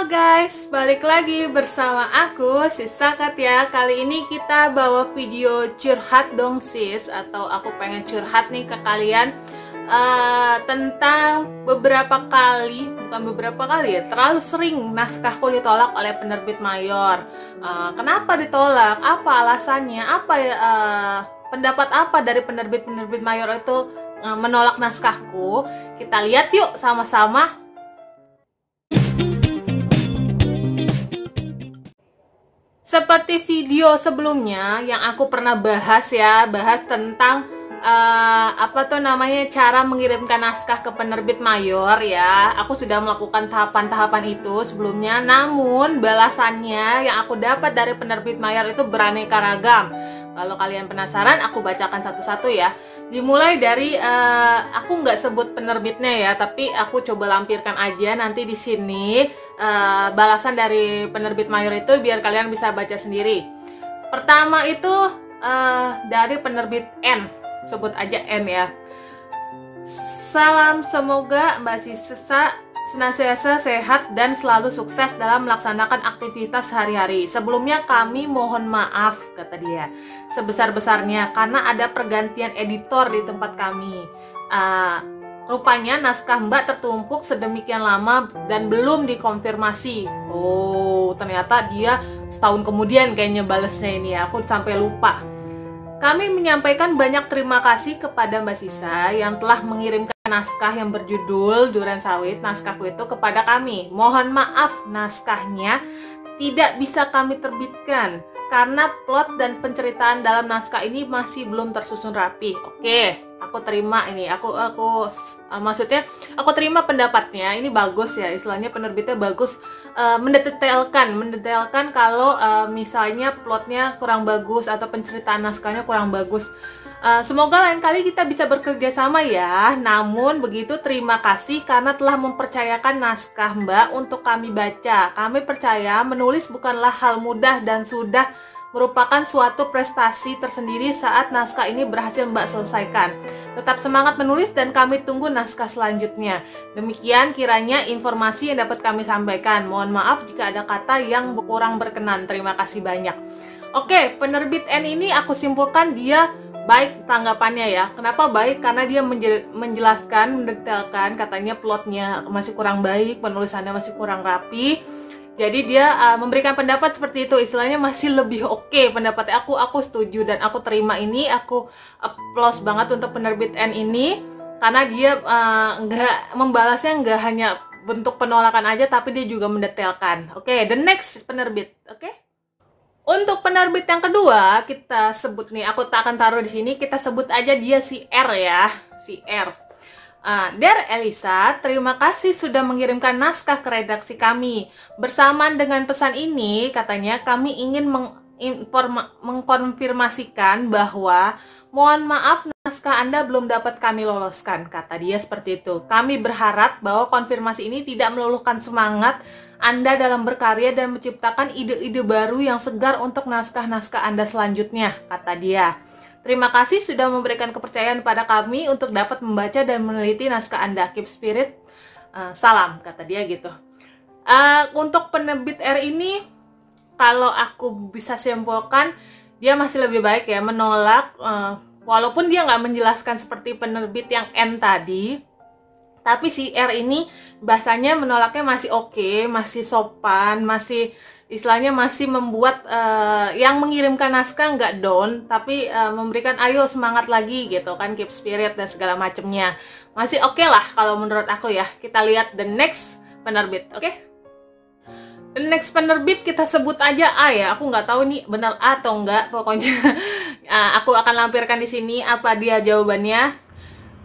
Halo guys, balik lagi bersama aku, Sis Sakat ya. Kali ini kita bawa video curhat dong sis, atau aku pengen curhat nih ke kalian tentang terlalu sering naskahku ditolak oleh penerbit mayor. Kenapa ditolak? Apa alasannya? Pendapat apa dari penerbit mayor itu menolak naskahku? Kita lihat yuk sama-sama. Seperti video sebelumnya yang aku pernah bahas tentang cara mengirimkan naskah ke penerbit mayor ya. Aku sudah melakukan tahapan-tahapan itu sebelumnya, namun balasannya yang aku dapat dari penerbit mayor itu beraneka ragam. Kalau kalian penasaran, aku bacakan satu-satu ya. Dimulai dari aku nggak sebut penerbitnya ya, tapi aku coba lampirkan aja nanti di sini balasan dari penerbit mayor itu biar kalian bisa baca sendiri. Pertama itu dari penerbit N, sebut aja N ya. Salam, semoga Mbak Sisa senantiasa sehat dan selalu sukses dalam melaksanakan aktivitas sehari-hari. Sebelumnya kami mohon maaf, kata dia, sebesar-besarnya karena ada pergantian editor di tempat kami. Rupanya naskah Mbak tertumpuk sedemikian lama dan belum dikonfirmasi. Oh, ternyata dia setahun kemudian kayaknya balesnya ini ya. Aku sampai lupa. Kami menyampaikan banyak terima kasih kepada Mbak Sisa yang telah mengirimkan naskah yang berjudul Duren Sawit, naskahku itu, kepada kami. Mohon maaf, naskahnya tidak bisa kami terbitkan karena plot dan penceritaan dalam naskah ini masih belum tersusun rapi. Oke, aku terima ini. Maksudnya aku terima pendapatnya. Ini bagus ya, istilahnya penerbitnya bagus, mendetailkan kalau misalnya plotnya kurang bagus atau penceritaan naskahnya kurang bagus. Semoga lain kali kita bisa bekerja sama ya. Namun begitu, terima kasih karena telah mempercayakan naskah Mbak untuk kami baca. Kami percaya menulis bukanlah hal mudah dan sudah merupakan suatu prestasi tersendiri saat naskah ini berhasil Mbak selesaikan. Tetap semangat menulis dan kami tunggu naskah selanjutnya. Demikian kiranya informasi yang dapat kami sampaikan. Mohon maaf jika ada kata yang kurang berkenan. Terima kasih banyak. Oke, penerbit N ini aku simpulkan dia baik tanggapannya ya. Kenapa baik? Karena dia menjelaskan, mendetailkan, katanya plotnya masih kurang baik, penulisannya masih kurang rapi. Jadi dia memberikan pendapat seperti itu, istilahnya masih lebih oke pendapatnya. Aku setuju dan aku terima ini. Aku applause banget untuk penerbit N ini karena dia nggak membalasnya nggak hanya bentuk penolakan aja, tapi dia juga mendetailkan. Oke, the next penerbit. Oke. Untuk penerbit yang kedua, kita sebut nih, aku tak akan taruh di sini, kita sebut aja dia si R ya, si R. Dear Elisa, terima kasih sudah mengirimkan naskah ke redaksi kami. Bersamaan dengan pesan ini, katanya kami ingin mengkonfirmasikan bahwa mohon maaf naskah Anda belum dapat kami loloskan, kata dia seperti itu. Kami berharap bahwa konfirmasi ini tidak meluluhkan semangat Anda dalam berkarya dan menciptakan ide-ide baru yang segar untuk naskah-naskah Anda selanjutnya, kata dia. Terima kasih sudah memberikan kepercayaan pada kami untuk dapat membaca dan meneliti naskah Anda. Keep spirit, salam, kata dia gitu. Untuk penerbit R ini, kalau aku bisa simpulkan, dia masih lebih baik ya, menolak, walaupun dia nggak menjelaskan seperti penerbit yang N tadi. Tapi si R ini bahasanya menolaknya masih oke, masih sopan, masih istilahnya masih membuat yang mengirimkan naskah nggak down, tapi memberikan ayo semangat lagi gitu kan, keep spirit dan segala macemnya. Masih oke lah kalau menurut aku ya. Kita lihat the next penerbit, oke? The next penerbit kita sebut aja A ya. Aku nggak tahu nih benar A atau enggak, pokoknya aku akan lampirkan di sini apa dia jawabannya.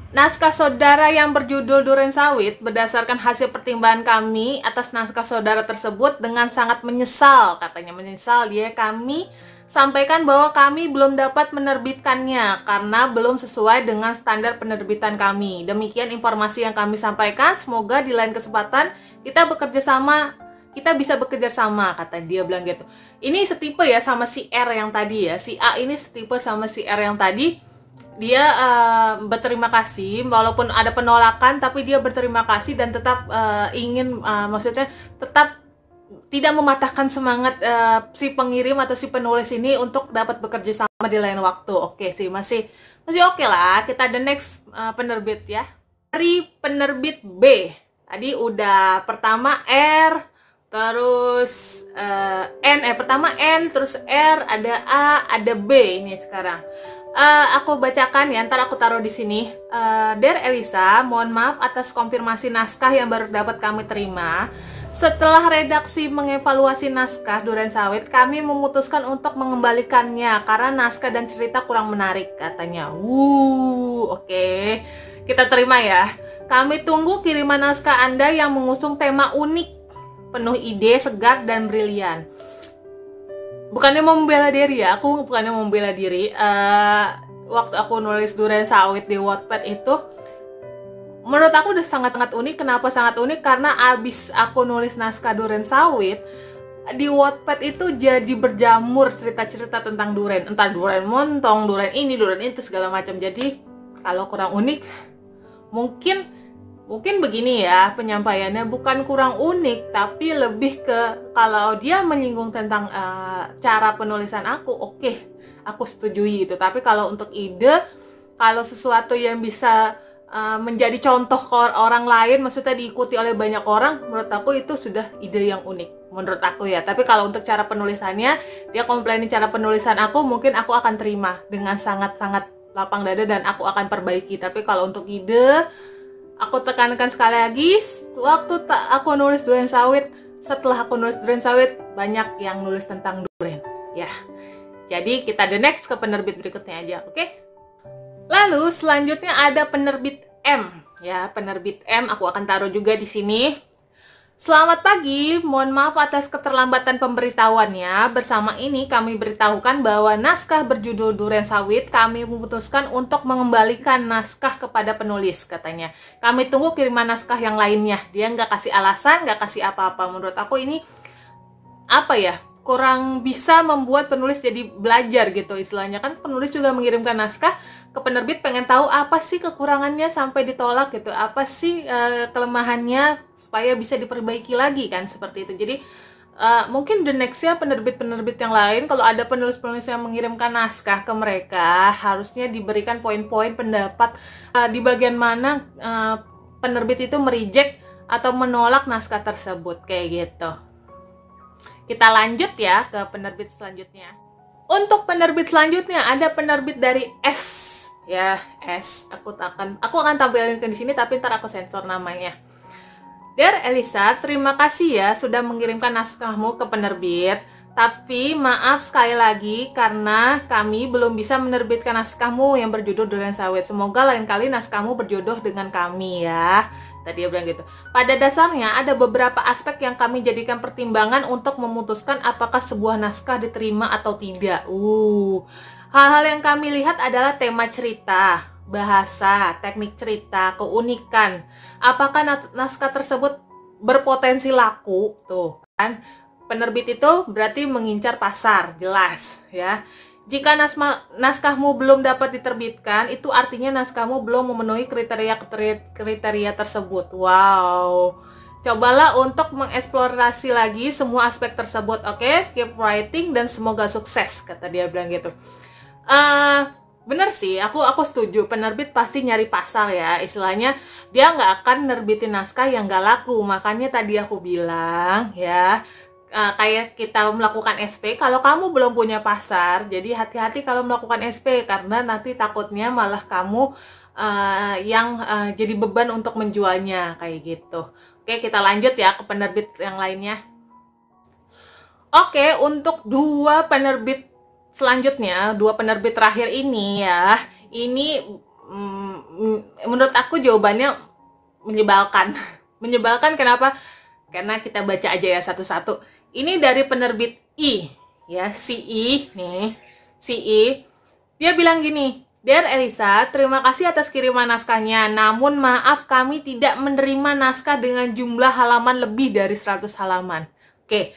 Naskah saudara yang berjudul Duren Sawit, berdasarkan hasil pertimbangan kami atas naskah saudara tersebut dengan sangat menyesal, katanya menyesal dia, kami sampaikan bahwa kami belum dapat menerbitkannya karena belum sesuai dengan standar penerbitan kami. Demikian informasi yang kami sampaikan, semoga di lain kesempatan kita bisa bekerja sama, kata dia bilang gitu. Ini setipe ya sama si R yang tadi ya, si A ini setipe sama si R yang tadi. Dia berterima kasih walaupun ada penolakan, tapi dia berterima kasih dan tetap ingin maksudnya tetap tidak mematahkan semangat si pengirim atau si penulis ini untuk dapat bekerja sama di lain waktu. Oke sih, masih oke lah. Kita the next penerbit ya. Dari penerbit B. Tadi udah pertama R, terus pertama N, terus R, ada A, ada B ini sekarang. Aku bacakan ya, ntar aku taruh di sini. Dear Elisa, mohon maaf atas konfirmasi naskah yang baru dapat kami terima. Setelah redaksi mengevaluasi naskah Duren Sawit, kami memutuskan untuk mengembalikannya karena naskah dan cerita kurang menarik, katanya. Oke. Kita terima ya. Kami tunggu kiriman naskah Anda yang mengusung tema unik, penuh ide, segar, dan brilian. Bukannya membela diri ya, aku bukannya membela diri. Waktu aku nulis Duren Sawit di Wattpad itu, menurut aku udah sangat-sangat unik. Kenapa sangat unik? Karena abis aku nulis naskah Duren Sawit, di Wattpad itu jadi berjamur cerita-cerita tentang duren. Entah duren montong, duren ini, duren itu, segala macam. Jadi, kalau kurang unik, mungkin begini ya penyampaiannya, bukan kurang unik, tapi lebih ke kalau dia menyinggung tentang cara penulisan aku, oke, aku setujui gitu. Tapi kalau untuk ide, kalau sesuatu yang bisa menjadi contoh ke orang lain, maksudnya diikuti oleh banyak orang, menurut aku itu sudah ide yang unik, menurut aku ya. Tapi kalau untuk cara penulisannya, dia komplainin cara penulisan aku, mungkin aku akan terima dengan sangat-sangat lapang dada dan aku akan perbaiki. Tapi kalau untuk ide, aku tekankan sekali lagi, waktu aku nulis Duren Sawit, setelah aku nulis Duren Sawit, banyak yang nulis tentang duren ya. Jadi kita the next ke penerbit berikutnya aja, oke? Lalu selanjutnya ada penerbit M ya. Penerbit M aku akan taruh juga di sini. Selamat pagi, mohon maaf atas keterlambatan pemberitahuannya. Bersama ini kami beritahukan bahwa naskah berjudul Duren Sawit kami memutuskan untuk mengembalikan naskah kepada penulis, katanya. Kami tunggu kiriman naskah yang lainnya. Dia nggak kasih alasan, nggak kasih apa-apa. Menurut aku ini apa ya? Kurang bisa membuat penulis jadi belajar gitu istilahnya. Kan penulis juga mengirimkan naskah ke penerbit, pengen tahu apa sih kekurangannya sampai ditolak gitu, apa sih kelemahannya supaya bisa diperbaiki lagi kan, seperti itu. Jadi mungkin the next ya penerbit-penerbit yang lain, kalau ada penulis-penulis yang mengirimkan naskah ke mereka, harusnya diberikan poin-poin pendapat di bagian mana penerbit itu mereject atau menolak naskah tersebut, kayak gitu. Kita lanjut ya ke penerbit selanjutnya. Untuk penerbit selanjutnya ada penerbit dari S ya, S. Aku akan tampilkan di sini, tapi ntar aku sensor namanya. Dear Elisa, terima kasih ya sudah mengirimkan naskahmu ke penerbit. Tapi maaf sekali lagi karena kami belum bisa menerbitkan naskahmu yang berjudul Duren Sawit. Semoga lain kali naskahmu berjodoh dengan kami ya. Tadi dia bilang gitu. Pada dasarnya ada beberapa aspek yang kami jadikan pertimbangan untuk memutuskan apakah sebuah naskah diterima atau tidak. Hal-hal yang kami lihat adalah tema cerita, bahasa, teknik cerita, keunikan. Apakah naskah tersebut berpotensi laku? Tuh kan, penerbit itu berarti mengincar pasar, jelas ya. Jika naskahmu belum dapat diterbitkan, itu artinya naskahmu belum memenuhi kriteria tersebut. Wow. Cobalah untuk mengeksplorasi lagi semua aspek tersebut, oke? Keep writing dan semoga sukses, kata dia bilang gitu. Bener sih, aku setuju. Penerbit pasti nyari pasar ya, istilahnya dia nggak akan nerbitin naskah yang nggak laku. Makanya tadi aku bilang ya, kayak kita melakukan SP, kalau kamu belum punya pasar, jadi hati-hati kalau melakukan SP, karena nanti takutnya malah kamu yang jadi beban untuk menjualnya, kayak gitu. Oke, kita lanjut ya ke penerbit yang lainnya. Oke, untuk dua penerbit selanjutnya, dua penerbit terakhir ini ya, ini menurut aku jawabannya menyebalkan. Menyebalkan kenapa? Karena kita baca aja ya satu-satu. Ini dari penerbit I, ya, si I nih, si I. Dia bilang gini, Dear Elisa, terima kasih atas kiriman naskahnya. Namun maaf kami tidak menerima naskah dengan jumlah halaman lebih dari 100 halaman. Oke.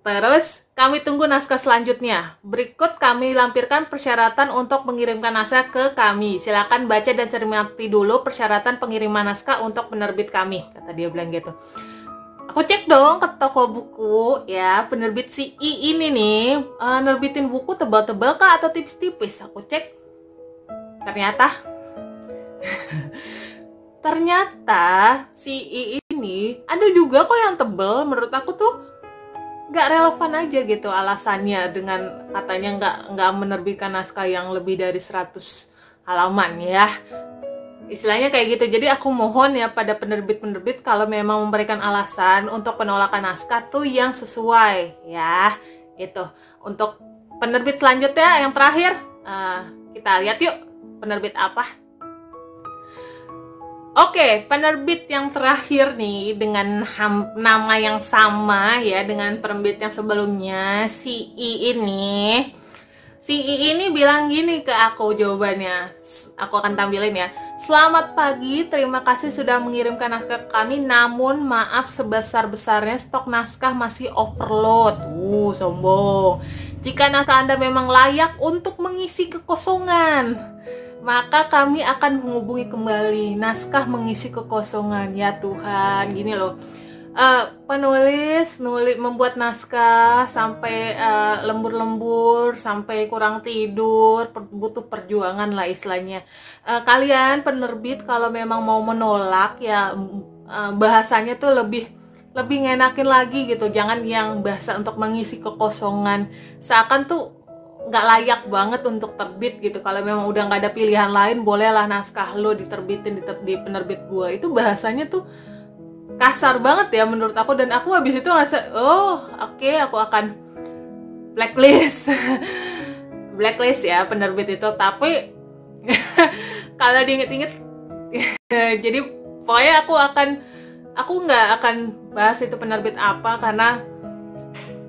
Terus kami tunggu naskah selanjutnya. Berikut kami lampirkan persyaratan untuk mengirimkan naskah ke kami. Silakan baca dan cermati dulu persyaratan pengiriman naskah untuk penerbit kami, kata dia bilang gitu. Aku cek dong ke toko buku ya, penerbit si I ini nih nerbitin buku tebal-tebal kah atau tipis-tipis. Aku cek, ternyata si I ini ada juga kok yang tebel. Menurut aku tuh nggak relevan aja gitu alasannya dengan katanya nggak menerbitkan naskah yang lebih dari 100 halaman ya. Istilahnya kayak gitu. Jadi aku mohon ya pada penerbit-penerbit kalau memang memberikan alasan untuk penolakan naskah tuh yang sesuai ya. Itu. Untuk penerbit selanjutnya yang terakhir, kita lihat yuk penerbit apa. Oke, penerbit yang terakhir nih dengan nama yang sama ya dengan penerbit yang sebelumnya, si I ini. Si I ini bilang gini ke aku jawabannya. Aku akan tampilin ya. Selamat pagi, terima kasih sudah mengirimkan naskah ke kami. Namun maaf sebesar-besarnya stok naskah masih overload. Sombong. Jika naskah Anda memang layak untuk mengisi kekosongan, maka kami akan menghubungi kembali. Naskah mengisi kekosongan. Ya Tuhan, gini loh. Penulis membuat naskah sampai lembur-lembur, sampai kurang tidur, butuh perjuangan lah istilahnya. Kalian penerbit kalau memang mau menolak ya bahasanya tuh lebih ngenakin lagi gitu. Jangan yang bahasa untuk mengisi kekosongan, seakan tuh nggak layak banget untuk terbit gitu. Kalau memang udah nggak ada pilihan lain, bolehlah naskah lo diterbitin di penerbit gua. Itu bahasanya tuh kasar banget ya menurut aku, dan aku habis itu ngerasa oke, aku akan blacklist blacklist ya penerbit itu. Tapi kalau diinget-inget jadi pokoknya aku nggak akan bahas itu penerbit apa, karena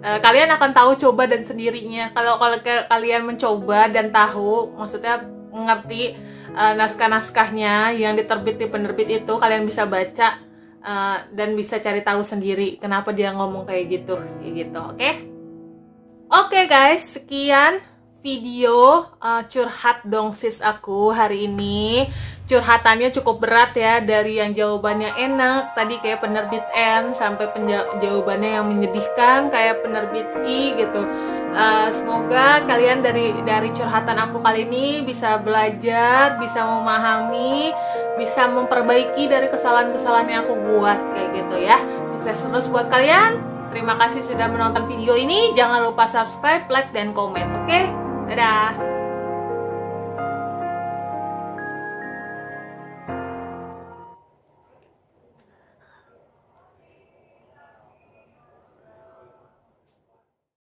kalian akan tahu coba dan sendirinya. Kalau kalian mencoba dan tahu, maksudnya mengerti naskah-naskahnya yang diterbit di penerbit itu, kalian bisa baca dan bisa cari tahu sendiri kenapa dia ngomong kayak gitu. Oke guys, sekian video curhat dong sis aku hari ini. Curhatannya cukup berat ya, dari yang jawabannya enak tadi kayak penerbit N sampai jawabannya yang menyedihkan kayak penerbit I gitu. Semoga kalian dari curhatan aku kali ini bisa belajar, bisa memahami, bisa memperbaiki dari kesalahan-kesalahan yang aku buat kayak gitu ya. Sukses terus buat kalian. Terima kasih sudah menonton video ini. Jangan lupa subscribe, like, dan komen. Oke? Dadah!